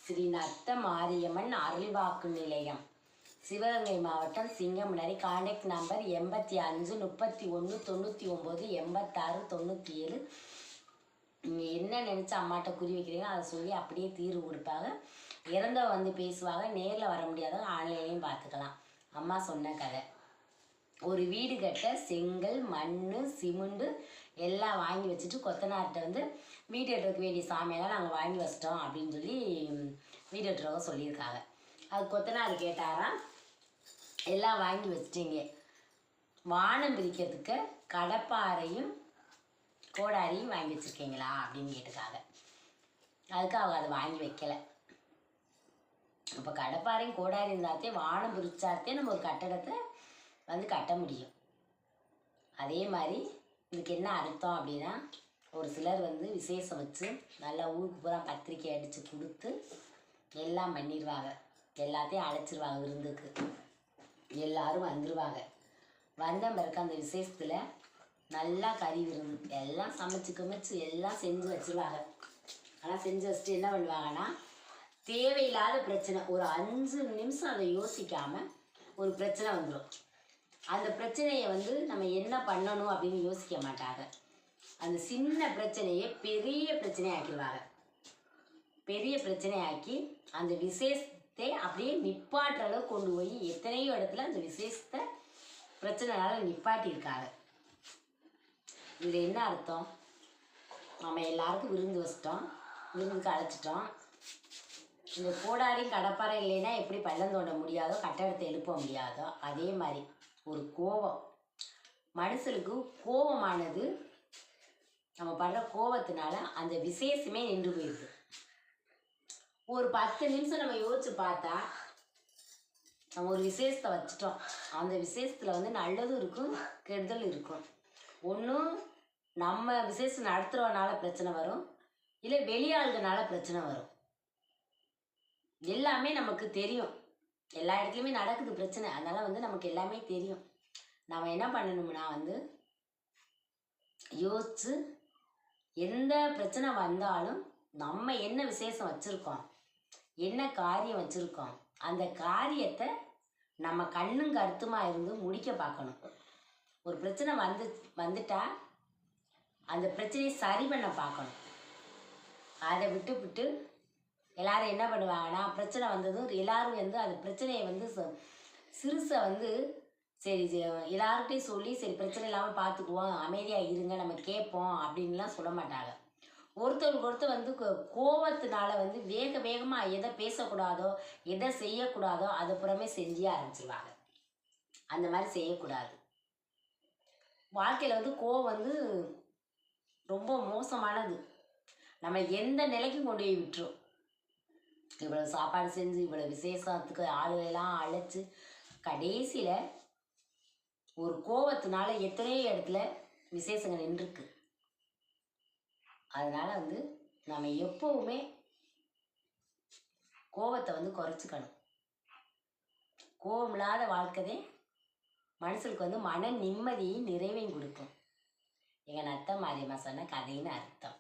ஸ்ரீ நத்த மாரியம்மன் அருள்வாக்கு நிலையம், சிவகங்கை மாவட்டம், சிங்கமுனரி. Contact number 85 31 99 86 97. நீங்கள் என்ன நினச்சி அம்மாட்ட குறி வைக்கிறீங்களோ அதை சொல்லி அப்படியே தீர்வு கொடுப்பாங்க. இறந்தவ வந்து பேசுவாங்க. நேரில் வர முடியாதவங்க ஆன்லைன்லையும் பார்த்துக்கலாம். அம்மா சொன்ன கதை. ஒரு வீடு கட்ட செங்கல், மண், சிமெண்டு எல்லாம் வாங்கி வச்சுட்டு கொத்தனார்கிட்ட வந்து வீடு கட்டுறதுக்கு வேண்டிய சாமியெல்லாம் நாங்கள் வாங்கி வச்சிட்டோம் அப்படின்னு சொல்லி வீடு கட்டுறவங்க சொல்லியிருக்காங்க. அது கொத்தனார் கேட்டாராம், எல்லாம் வாங்கி வச்சிட்டீங்க, வானம் பிரிக்கிறதுக்கு கடப்பாறையும் கோடாரியும் வாங்கி வச்சுருக்கீங்களா அப்படின்னு கேட்டுக்காங்க. அதுக்கு அவங்க அதை வாங்கி வைக்கலை. இப்போ கடப்பாறையும் கோடாரி இருந்தாத்தே வானம் பிரிச்சாத்தே நம்ம ஒரு கட்டடத்தை வந்து கட்ட முடியும். அதே மாதிரி இதுக்கு என்ன அர்த்தம் அப்படின்னா, ஒரு சிலர் வந்து விசேஷம் வச்சு நல்லா ஊருக்கு பூரா பத்திரிக்கை அடித்து கொடுத்து எல்லாம் பண்ணிடுவாங்க. எல்லாத்தையும் அழைச்சிருவாங்க விருந்துக்கு. எல்லோரும் வந்துடுவாங்க. வந்த பிறகு அந்த விசேஷத்தில் நல்லா கறி விருந்து எல்லாம் சமைச்சு கமைச்சு எல்லாம் செஞ்சு வச்சுருவாங்க. ஆனால் செஞ்சு வச்சுட்டு என்ன பண்ணுவாங்கன்னா, தேவையில்லாத பிரச்சனை ஒரு 5 நிமிஷம் அதை யோசிக்காமல் ஒரு பிரச்சனை வந்துடும். அந்த பிரச்சனையை வந்து நம்ம என்ன பண்ணணும் அப்படின்னு யோசிக்க மாட்டாங்க. அந்த சின்ன பிரச்சனையை பெரிய பிரச்சனையாக்கிடுவாங்க. பெரிய பிரச்சனையாக்கி அந்த விசேஷத்தை அப்படியே நிப்பாட்டுற அளவுக்கு கொண்டு போய் எத்தனையோ இடத்துல அந்த விசேஷத்தை பிரச்சனைனால நிப்பாட்டியிருக்காங்க. இதில் என்ன அர்த்தம்? நம்ம எல்லாருக்கும் விருந்து வச்சிட்டோம், விருந்துக்கு அழைச்சிட்டோம். இந்த கோடாரியும் கடப்பாறை இல்லைன்னா எப்படி பள்ளம் தோண்ட முடியாதோ, கட்டடத்தை எழுப்ப முடியாதோ, அதே மாதிரி ஒரு கோபம், மனுஷனுக்கு கோபமானது, நம்ம படுற கோபத்தினால அந்த விசேஷமே நின்று போயிடுது. ஒரு 10 நிமிஷம் நம்ம யோசிச்சு பார்த்தா, நம்ம ஒரு விசேஷத்தை வச்சுட்டோம், அந்த விசேஷத்தில் வந்து நல்லதும் இருக்கும் கெடுதல் இருக்கும். ஒன்றும் நம்ம விசேஷம் நடத்துகிறவனால பிரச்சனை வரும், இல்லை வெளியாளுகனால பிரச்சனை வரும். எல்லாமே நமக்கு தெரியும், எல்லா இடத்துலையுமே நடக்குது பிரச்சனை. அதனால் வந்து நமக்கு எல்லாமே தெரியும். நம்ம என்ன பண்ணணும்னா வந்து யோசித்து எந்த பிரச்சனை வந்தாலும் நம்ம என்ன விசேஷம் வச்சுருக்கோம், என்ன காரியம் வச்சுருக்கோம், அந்த காரியத்தை நம்ம கண்ணும் கருத்துமாக இருந்து முடிக்க பார்க்கணும். ஒரு பிரச்சனை வந்துட்டா அந்த பிரச்சனையை சரி பண்ண பார்க்கணும். அதை விட்டு எல்லாரும் என்ன பண்ணுவாங்கன்னா, பிரச்சனை வந்ததும் எல்லாரும் வந்து அந்த பிரச்சனையை வந்து சிறுசை வந்து சரி எல்லார்கிட்டையும் சொல்லி சரி பிரச்சனை இல்லாமல் பார்த்துக்குவோம், அமைதியாக இருங்க, நம்ம கேட்போம் அப்படின்லாம் சொல்ல மாட்டாங்க. ஒருத்தருக்கு ஒருத்தர் வந்து கோபத்தினால வந்து வேகமாக எதை பேசக்கூடாதோ எதை செய்யக்கூடாதோ அதை புறமே செஞ்சே ஆரம்பிச்சிருவாங்க. அந்த மாதிரி செய்யக்கூடாது. வாழ்க்கையில் வந்து கோபம் வந்து ரொம்ப மோசமானது. நம்ம எந்த நிலைக்கும் கொண்டு போய் விட்டுரும். இவ்வளோ சாப்பாடு செஞ்சு இவ்வளோ விசேஷத்துக்கு ஆளுகளெல்லாம் அழைச்சி கடைசியில் ஒரு கோபத்தினால எத்தனையோ இடத்துல விசேஷங்கள் நின்றுருக்கு. அதனால் வந்து நம்ம எப்போவுமே கோபத்தை வந்து குறைச்சிக்கணும். கோபம் இல்லாத வாழ்க்கை மனுஷனுக்கு வந்து மன நிம்மதியும் நிறைவையும் கொடுக்கும். எங்கள் நத்த மாரியம்மா சொன்ன கதைன்னு அர்த்தம்.